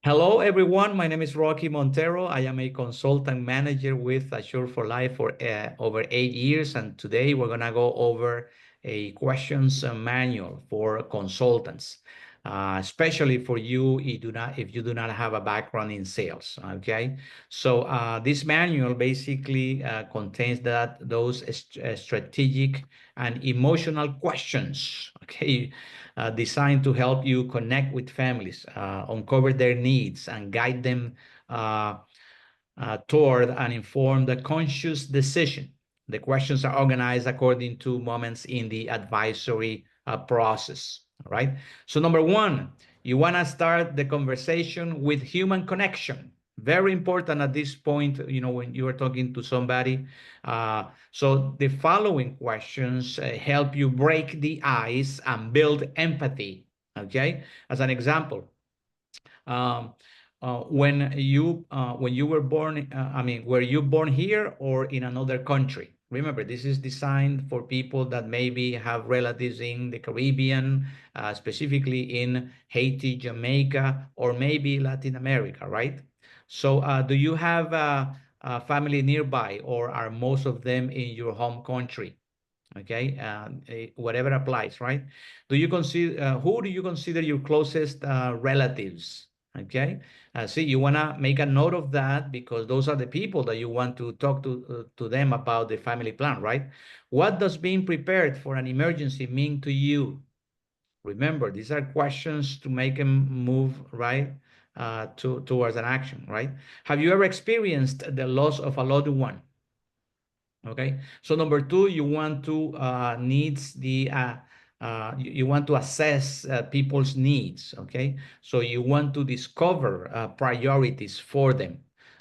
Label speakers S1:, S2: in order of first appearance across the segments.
S1: Hello, everyone. My name is Roque.Montero. I am a consultant manager with Assure for Life for over 8 years. And today we're going to go over a questions manual for consultants, especially for you if you do not have a background in sales. Okay. So this manual basically contains those strategic and emotional questions. Okay, designed to help you connect with families, uncover their needs, and guide them uh, toward an informed, conscious decision. The questions are organized according to moments in the advisory process. All right. So, number one, you want to start the conversation with human connection. Very important at this point, when you are talking to somebody. So, the following questions help you break the ice and build empathy. Okay. As an example, um, when you were born, were you born here or in another country? Remember, this is designed for people that maybe have relatives in the Caribbean, specifically in Haiti, Jamaica, or maybe Latin America, right? So, do you have a family nearby, or are most of them in your home country? Okay, whatever applies, right? Who do you consider your closest relatives? Okay, see, you want to make a note of that because those are the people that you want to talk to them about the family plan, right? What does being prepared for an emergency mean to you? Remember, these are questions to make them move right towards an action, right? Have you ever experienced the loss of a loved one? Okay, so number two, you want to you want to assess people's needs. Okay, so you want to discover priorities for them.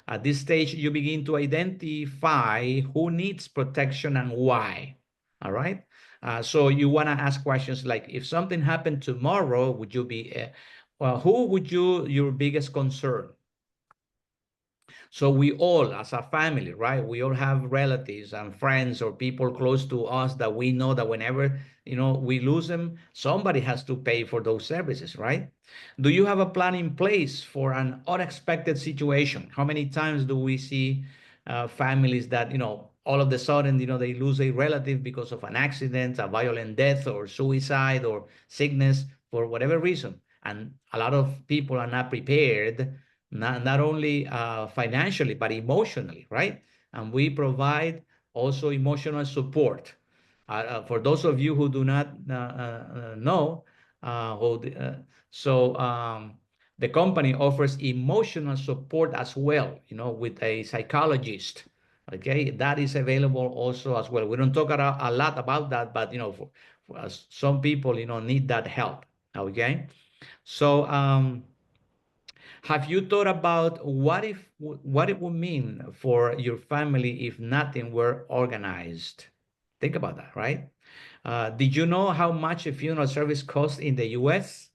S1: At this stage, you begin to identify who needs protection and why. All right, so you want to ask questions like, if something happened tomorrow, would you be well, who would your biggest concern? So we all, as a family, right? We all have relatives and friends or people close to us that we know that whenever, we lose them, somebody has to pay for those services, right? Do you have a plan in place for an unexpected situation? How many times do we see families that, all of a sudden, they lose a relative because of an accident, a violent death, or suicide, or sickness for whatever reason? And a lot of people are not prepared, not only financially, but emotionally, right? And we provide also emotional support. For those of you who do not know, who, so the company offers emotional support as well, with a psychologist. Okay, that is available also as well. We don't talk a lot about that, but for some people, need that help. Okay, so have you thought about what it would mean for your family if nothing were organized? Think about that, right? Did you know how much a funeral service costs in the US?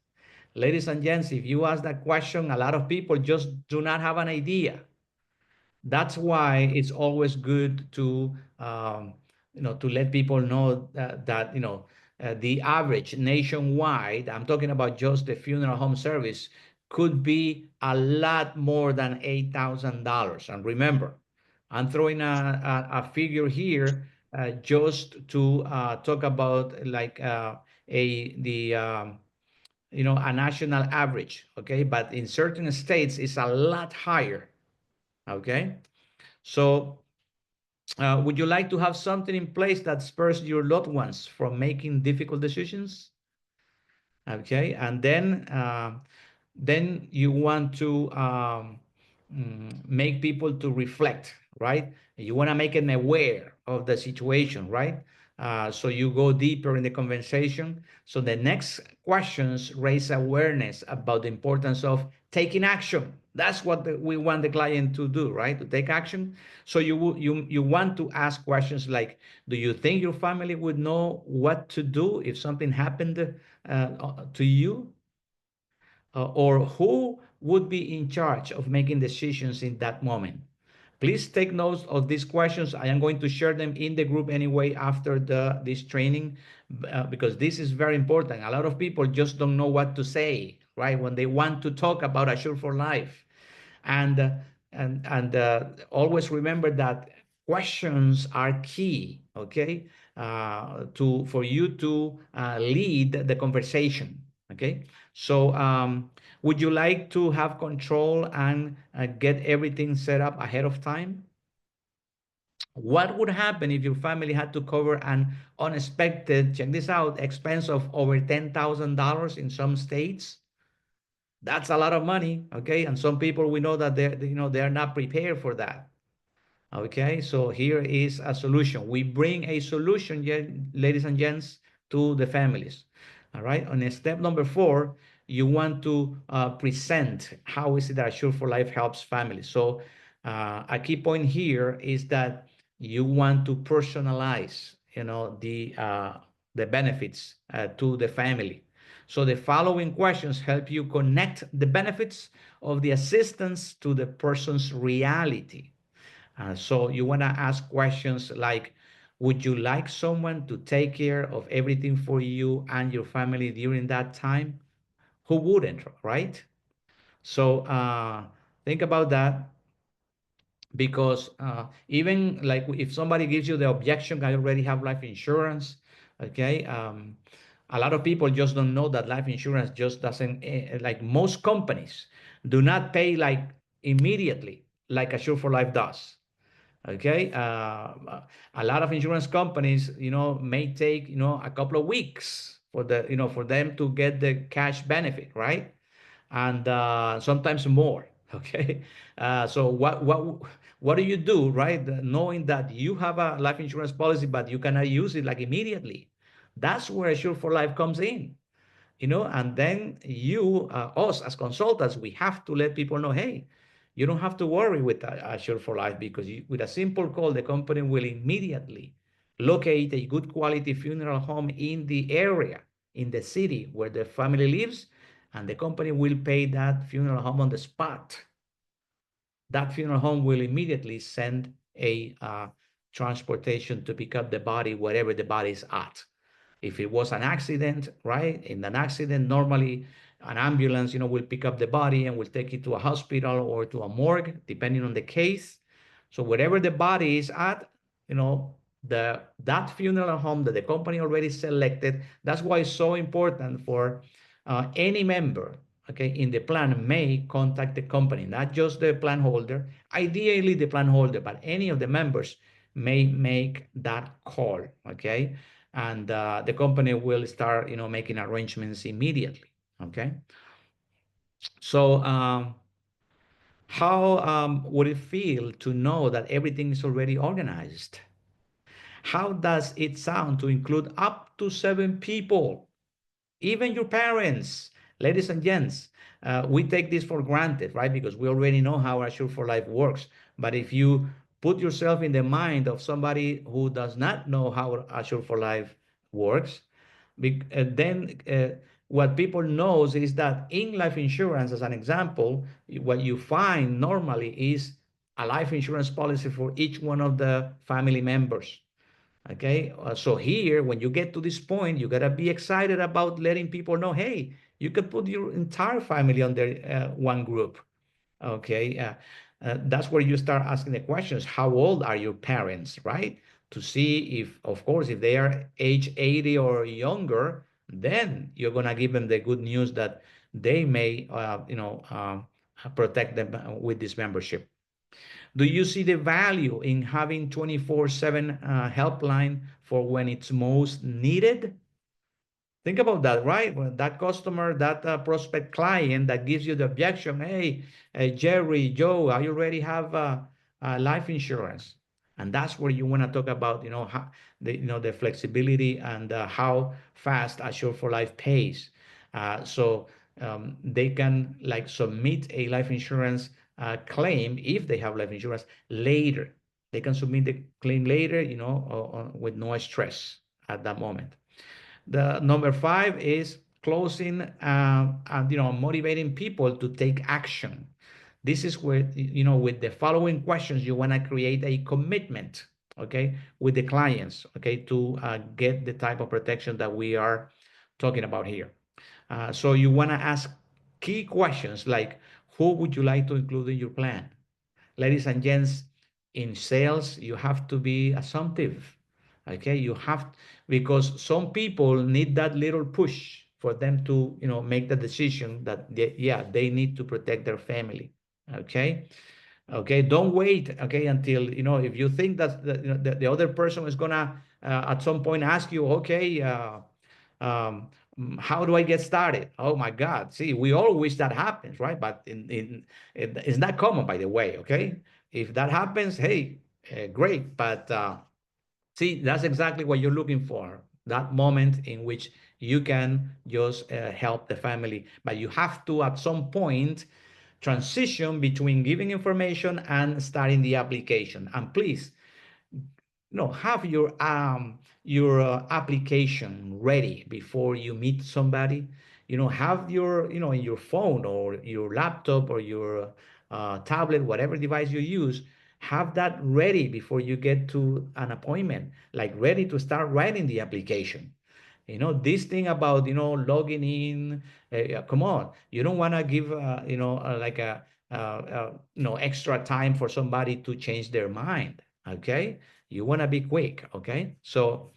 S1: Ladies and gents, if you ask that question, a lot of people just do not have an idea. That's why it's always good to let people know that the average nationwide, I'm talking about just the funeral home service, could be a lot more than $8,000. And remember, I'm throwing a figure here just to talk about like a national average. Okay, but in certain states it's a lot higher. Okay, so would you like to have something in place that spurs your loved ones from making difficult decisions? Okay, and then you want to make people to reflect, right? You want to make them aware of the situation, right? So you go deeper in the conversation. So the next questions raise awareness about the importance of taking action. That's what we want the client to do, right? To take action. So you want to ask questions like, do you think your family would know what to do if something happened to you? Or who would be in charge of making decisions in that moment? Please take notes of these questions. I am going to share them in the group anyway after this training because this is very important. A lot of people just don't know what to say. right? When they want to talk about Assure for Life. And always remember that questions are key, okay, to for you to lead the conversation, okay. So would you like to have control and get everything set up ahead of time? What would happen if your family had to cover an unexpected, check this out, expense of over $10,000 in some states? That's a lot of money, okay? And some people, we know that they're not prepared for that. Okay, so here is a solution. We bring a solution, ladies and gents, to the families. All right, on step number 4, you want to present how is it that Assure for Life helps families. So a key point here is that you want to personalize, the benefits to the family. So the following questions help you connect the benefits of the assistance to the person's reality. So you want to ask questions like, would you like someone to take care of everything for you and your family during that time? Who wouldn't, right? So think about that, because even like if somebody gives you the objection, I already have life insurance, okay? A lot of people just don't know that life insurance just doesn't, like most companies do not pay like immediately like Assure for Life does. Okay, a lot of insurance companies, may take, a couple of weeks for them to get the cash benefit, right? And sometimes more. Okay, so what do you do, right? Knowing that you have a life insurance policy, but you cannot use it like immediately. That's where Assure for Life comes in. And then us as consultants, we have to let people know, hey, you don't have to worry with Assure for Life, because with a simple call, the company will immediately locate a good quality funeral home in the area, in the city where the family lives, and the company will pay that funeral home on the spot. That funeral home will immediately send a transportation to pick up the body wherever the body is at. If it was an accident, right? In an accident, normally an ambulance, will pick up the body and will take it to a hospital or to a morgue, depending on the case. So wherever the body is at, that funeral home that the company already selected. That's why it's so important for any member, okay, in the plan may contact the company, not just the plan holder. Ideally, the plan holder, but any of the members may make that call, okay, and the company will start, making arrangements immediately. Okay, so how would it feel to know that everything is already organized? How does it sound to include up to 7 people, even your parents? Ladies and gents, we take this for granted, right? Because we already know how Assure for Life works. But if you put yourself in the mind of somebody who does not know how Assure for Life works, then what people knows is that in life insurance, as an example, what you find normally is a life insurance policy for each one of the family members. Okay, so here, when you get to this point, you gotta be excited about letting people know, hey, you could put your entire family under one group. Okay, that's where you start asking the questions. How old are your parents, right? To see if, of course, if they are age 80 or younger, then you're gonna give them the good news that they may, protect them with this membership. Do you see the value in having 24/7 helpline for when it's most needed? Think about that, right? When that customer, that prospect client that gives you the objection, hey, Jerry, Joe, I already have life insurance, and that's where you want to talk about, how the flexibility and how fast Assure for Life pays. So they can like submit a life insurance claim if they have life insurance later. They can submit the claim later, with no stress at that moment. The number 5 is closing and motivating people to take action. This is where, with the following questions, you want to create a commitment, okay, with the clients, okay, to get the type of protection that we are talking about here. So you want to ask key questions like, who would you like to include in your plan? Ladies and gents, in sales, you have to be assumptive. Okay, you have, because some people need that little push for them to, make the decision that yeah, they need to protect their family. Okay, okay, don't wait, okay, until, if you think that the other person is gonna at some point ask you, okay, um, how do I get started? Oh my God, see, we all wish that happens, right? But it's not common, by the way, okay? If that happens, hey, great, but see, that's exactly what you're looking for, that moment in which you can just help the family. But you have to, at some point, transition between giving information and starting the application. And please, have your application ready before you meet somebody. Have your, in your phone or your laptop or your tablet, whatever device you use, have that ready before you get to an appointment, like ready to start writing the application. This thing about, logging in, come on, you don't want to give, like extra time for somebody to change their mind. Okay. You want to be quick. Okay. So,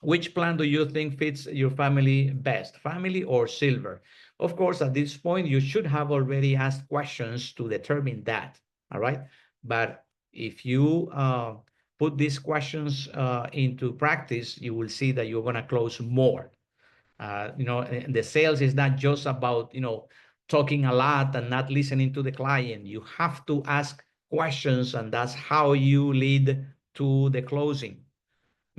S1: which plan do you think fits your family best, family or silver? Of course, at this point, you should have already asked questions to determine that. All right. But if you put these questions into practice, you will see that you're going to close more. And the sales is not just about, talking a lot and not listening to the client. You have to ask questions, and that's how you lead to the closing.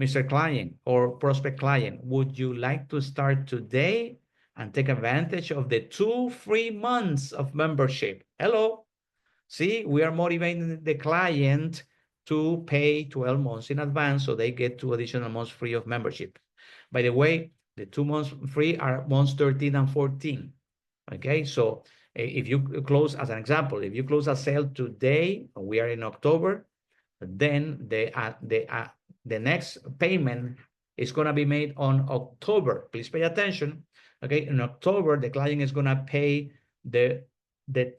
S1: Mr. Client or prospect client, would you like to start today and take advantage of the 2 free months of membership? Hello. See, we are motivating the client to pay 12 months in advance so they get 2 additional months free of membership. By the way, the 2 months free are months 13 and 14. Okay, so if you close, as an example, if you close a sale today, we are in October, then the next payment is going to be made on October. Please pay attention. Okay, in October, the client is going to pay the the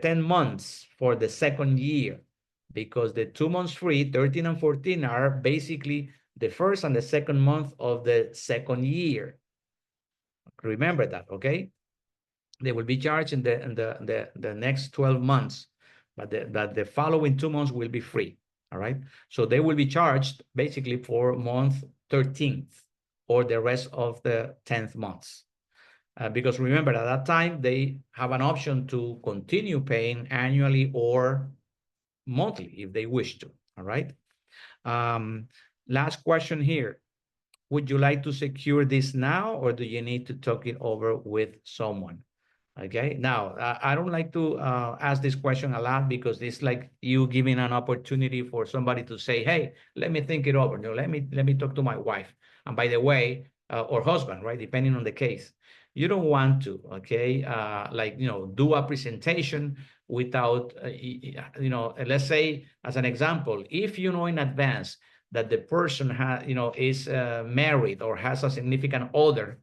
S1: 10 months for the second year, because the 2 months free, 13 and 14, are basically the first and the second month of the second year. Remember that, okay? They will be charged in the next 12 months, but the following 2 months will be free. All right. So they will be charged basically for month 13th or the rest of the 10th months. Because remember, at that time, they have an option to continue paying annually or monthly if they wish to. All right. Um, Last question here. Would you like to secure this now, or do you need to talk it over with someone? Okay. Now, I don't like to ask this question a lot, because it's like you giving an opportunity for somebody to say, "Hey, let me think it over. Let me talk to my wife." And by the way, or husband, right? Depending on the case, you don't want to, okay, like, do a presentation without, let's say, as an example, if you know in advance that the person is married or has a significant other,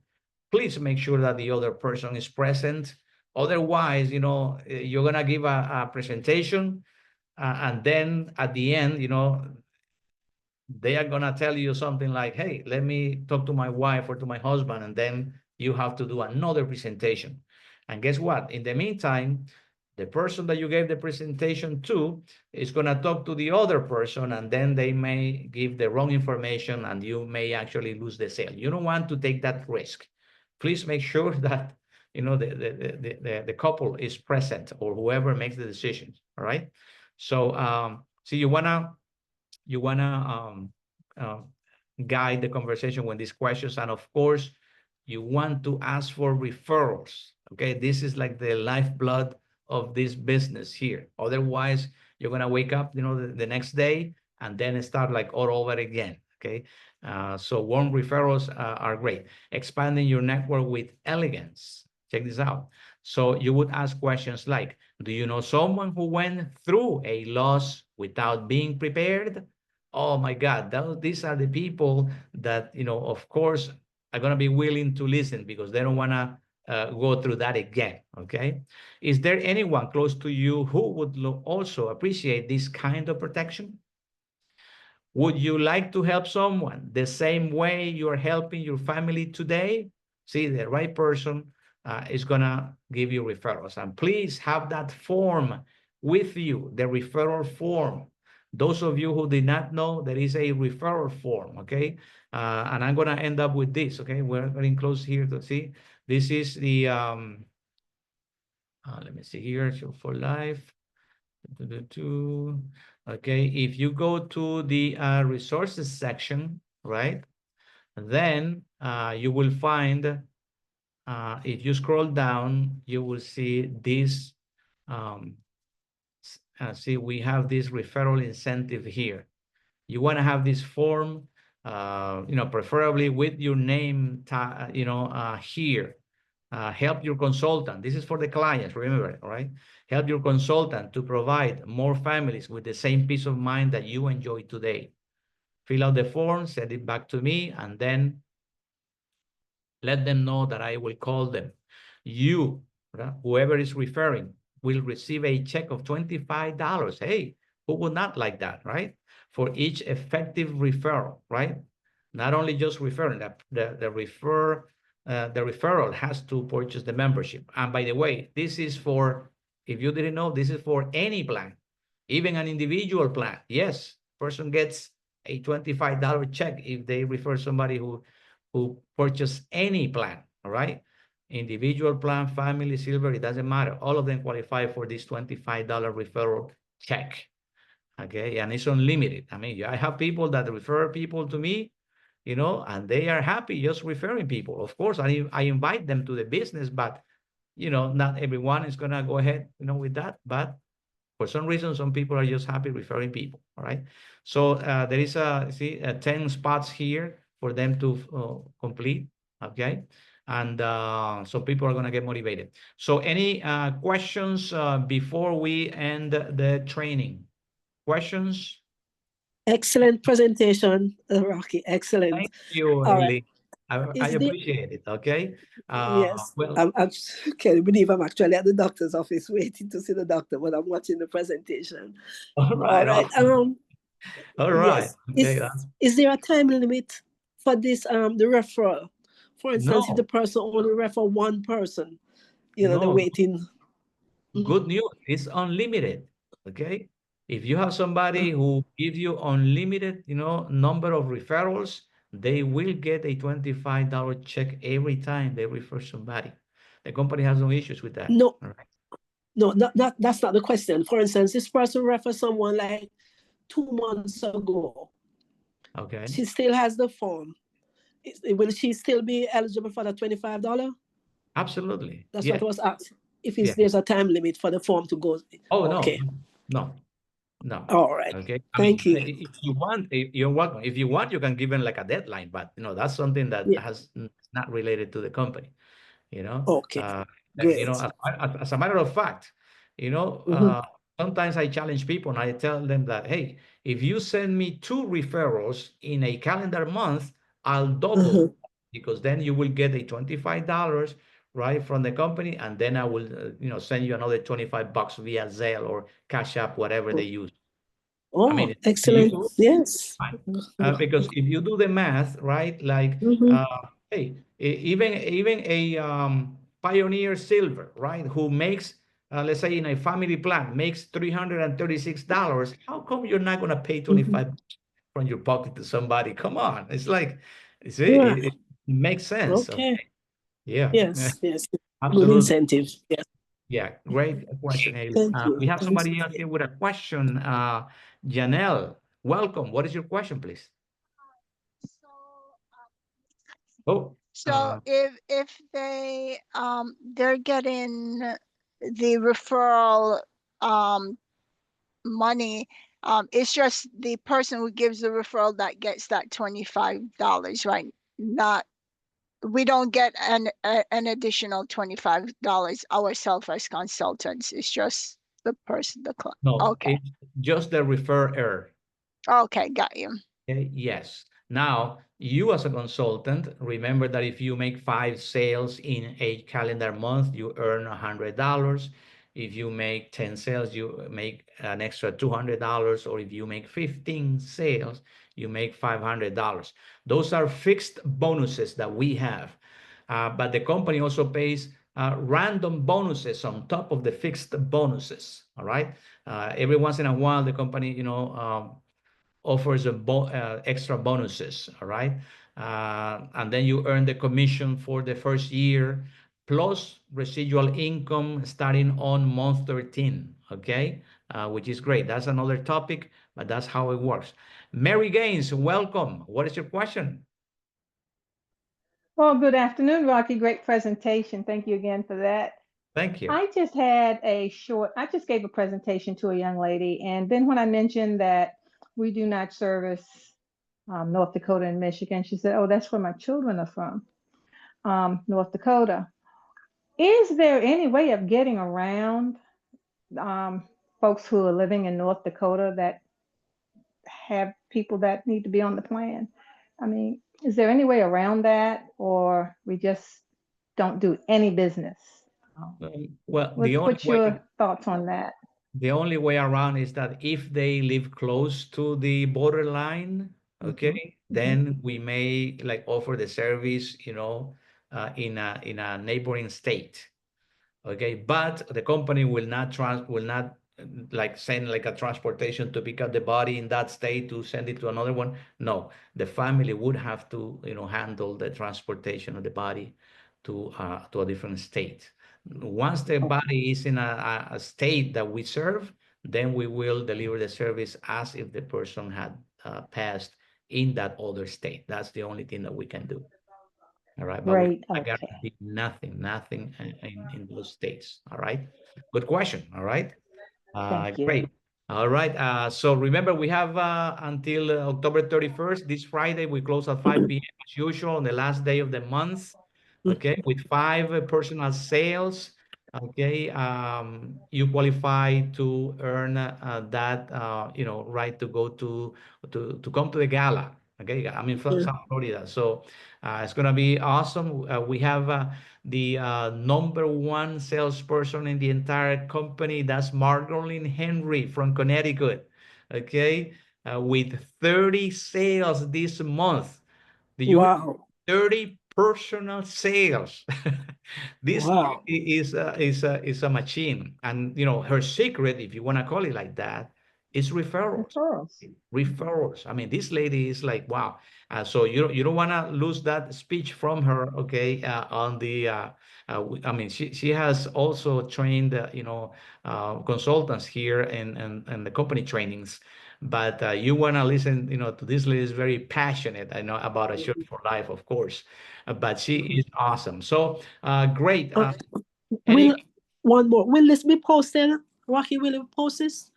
S1: please make sure that the other person is present. Otherwise, you're gonna give a presentation, and then at the end, they are gonna tell you something like, "Hey, let me talk to my wife or to my husband," and then you have to do another presentation. And guess what? In the meantime, the person that you gave the presentation to is gonna talk to the other person, and then they may give the wrong information, and you may actually lose the sale. You don't want to take that risk. Please make sure that the couple is present, or whoever makes the decisions. All right. So so you wanna uh, guide the conversation with these questions, and of course, you want to ask for referrals. Okay, this is like the lifeblood of this business here. Otherwise, you're gonna wake up, the next day, and then start like all over again. Okay, so warm referrals are great. Expanding your network with elegance. Check this out. So you would ask questions like, "Do you know someone who went through a loss without being prepared?" Oh my God, these are the people that, of course, are going to be willing to listen, because they don't want to go through that again. Okay. Is there anyone close to you who would also appreciate this kind of protection? Would you like to help someone the same way you're helping your family today? See, the right person is going to give you referrals. And please have that form with you, the referral form. Those of you who did not know, there is a referral form, okay? And I'm going to end up with this, okay? We're getting close here to see. This is the, let me see here, Show for Life. Okay, if you go to the resources section, right, then you will find, if you scroll down, you will see this, see, we have this referral incentive here. You want to have this form, preferably with your name, here. Help your consultant. This is for the clients, remember, all right? Help your consultant to provide more families with the same peace of mind that you enjoy today. Fill out the form, send it back to me, and then let them know that I will call them. You, whoever is referring, will receive a check of $25. Hey, who would not like that, right? For each effective referral, right? Not only just referring, the referral has to purchase the membership. And by the way, this is for, if you didn't know, this is for any plan, even an individual plan. Yes, person gets a $25 check if they refer somebody who purchase any plan, all right? Individual plan, family, silver, it doesn't matter. All of them qualify for this $25 referral check, okay? And it's unlimited. I mean, I have people that refer people to me, and they are happy just referring people. Of course, I invite them to the business, but, not everyone is going to go ahead, with that. But for some reason, some people are just happy referring people, all right? So there is 10 spots here for them to complete, okay? And so people are going to get motivated. So any questions before we end the training? Questions?
S2: Excellent presentation, Rocky. Excellent.
S1: Thank you,
S2: All right.
S1: Eileen. I
S2: Is the
S1: appreciate it, okay?
S2: Yes,
S1: Well,
S2: I can't believe I'm actually at the doctor's office waiting to see the doctor, but I'm watching the presentation.
S1: all
S2: All
S1: right,
S2: right.
S1: awesome. All right,
S2: Yes.
S1: okay.
S2: Is there a time limit for this the referral? For instance, if the
S1: No,
S2: person only refer one person, they're
S1: no,
S2: waiting.
S1: good news, it's unlimited, okay? If you have somebody who gives you unlimited, number of referrals, they will get a $25 check every time they refer somebody. The company has no issues with that.
S2: No,
S1: All right.
S2: no, that's not the question. For instance, this person referred someone like 2 months ago.
S1: Okay.
S2: She still has the form. Will she still be eligible for the $25?
S1: Absolutely.
S2: That's what
S1: Yeah.
S2: I was asked. If
S1: Yeah.
S2: there's a time limit for the form to go.
S1: Oh, no,
S2: Okay.
S1: no. No.
S2: All right.
S1: Okay. I
S2: Thank
S1: mean,
S2: you.
S1: if you want, you're welcome. If you want, you can give them like a deadline, but that's something that
S2: Yeah.
S1: has not related to the company. You know,
S2: Okay.
S1: uh,
S2: Great.
S1: as a matter of fact,
S2: Mm-hmm.
S1: sometimes I challenge people and I tell them that, hey, if you send me 2 referrals in a calendar month, I'll double,
S2: Uh-huh.
S1: because then you will get a $25 right from the company, and then I will, send you another $25 via Zelle or Cash App, whatever they use. I mean,
S2: Oh,
S1: it's up to
S2: excellent.
S1: you.
S2: Yes.
S1: Fine. Because if you do the math, right, like,
S2: Mm-hmm.
S1: hey, even a Pioneer Silver, right, who makes, let's say in a family plan, makes $336, how come you're not going to pay
S2: Mm-hmm.
S1: 25 from your pocket to somebody? Come on. It's like, see,
S2: Yeah.
S1: it makes sense.
S2: Okay.
S1: Okay. Yeah.
S2: Yes. Yes. Good
S1: Absolutely.
S2: incentive. Yes.
S1: Yeah, great question, Haley.
S2: Thank you.
S1: We have
S2: Thanks.
S1: somebody else here with a question. Janelle, welcome. What is your question, please? Oh,
S3: So if they're getting the referral money, it's just the person who gives the referral that gets that $25, right? Not, we don't get an additional $25 ourselves as consultants. It's just the person,
S1: no,
S3: okay.
S1: it's just the referrer.
S3: Okay, got you.
S1: Okay, yes. Now, you as a consultant, remember that if you make 5 sales in a calendar month, you earn $100. If you make 10 sales, you make an extra $200. Or if you make 15 sales, you make $500. Those are fixed bonuses that we have. But the company also pays random bonuses on top of the fixed bonuses. All right. Every once in a while, the company, offers extra bonuses. All right. And then you earn the commission for the first year plus residual income starting on month 13. Okay. Which is great. That's another topic, but that's how it works. Mary Gaines, welcome. What is your question?
S4: Well, good afternoon, Rocky. Great presentation. Thank you again for that.
S1: Thank you.
S4: I just gave a presentation to a young lady. And then when I mentioned that we do not service North Dakota and Michigan, she said, oh, that's where my children are from, North Dakota. Is there any way of getting around folks who are living in North Dakota that have people that need to be on the plan? I mean, is there any way around that, or we just don't do any business?
S1: Well,
S4: What's your thoughts on that?
S1: the only way around is that if they live close to the borderline, okay, then we may like offer the service, in a neighboring state. Okay, but the company will not like send like a transportation to pick up the body in that state to send it to another one. No, the family would have to handle the transportation of the body to a different state. Once the body is in a state that we serve, then we will deliver the service as if the person had passed in that other state. That's the only thing that we can do. All right. But we
S4: Great.
S1: guarantee nothing in those states. All right. Good question. All right.
S4: Thank you.
S1: Great. All right. So remember, we have until October 31st. This Friday, we close at 5 p.m. as usual on the last day of the month. Okay. With 5 personal sales. Okay. You qualify to earn that, right to go to come to the gala. Okay. I'm in South Florida. So it's going to be awesome. We have the #1 salesperson in the entire company. That's Margolin Henry from Connecticut. Okay. With 30 sales this month.
S2: Wow.
S1: 30 personal sales. This
S2: Wow.
S1: is a machine. And, her secret, if you want to call it like that, is referrals. Referrals. I mean, this lady is like, wow. So you don't want to lose that speech from her, okay? On the, I mean, she has also trained, consultants here and the company trainings. But you want to listen, to this lady is very passionate, I know, about Assured for Life, of course. But she is awesome. So great.
S2: One more. Will this be posted? Rocky, will it post this?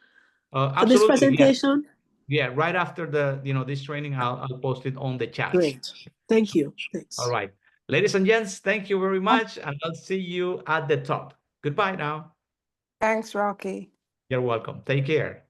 S2: For this presentation?
S1: Yeah, right after this training, I'll post it on the chat.
S2: Great. Thank you. Thanks.
S1: All right. Ladies and gents, thank you very much. And I'll see you at the top. Goodbye now.
S5: Thanks, Rocky.
S1: You're welcome. Take care.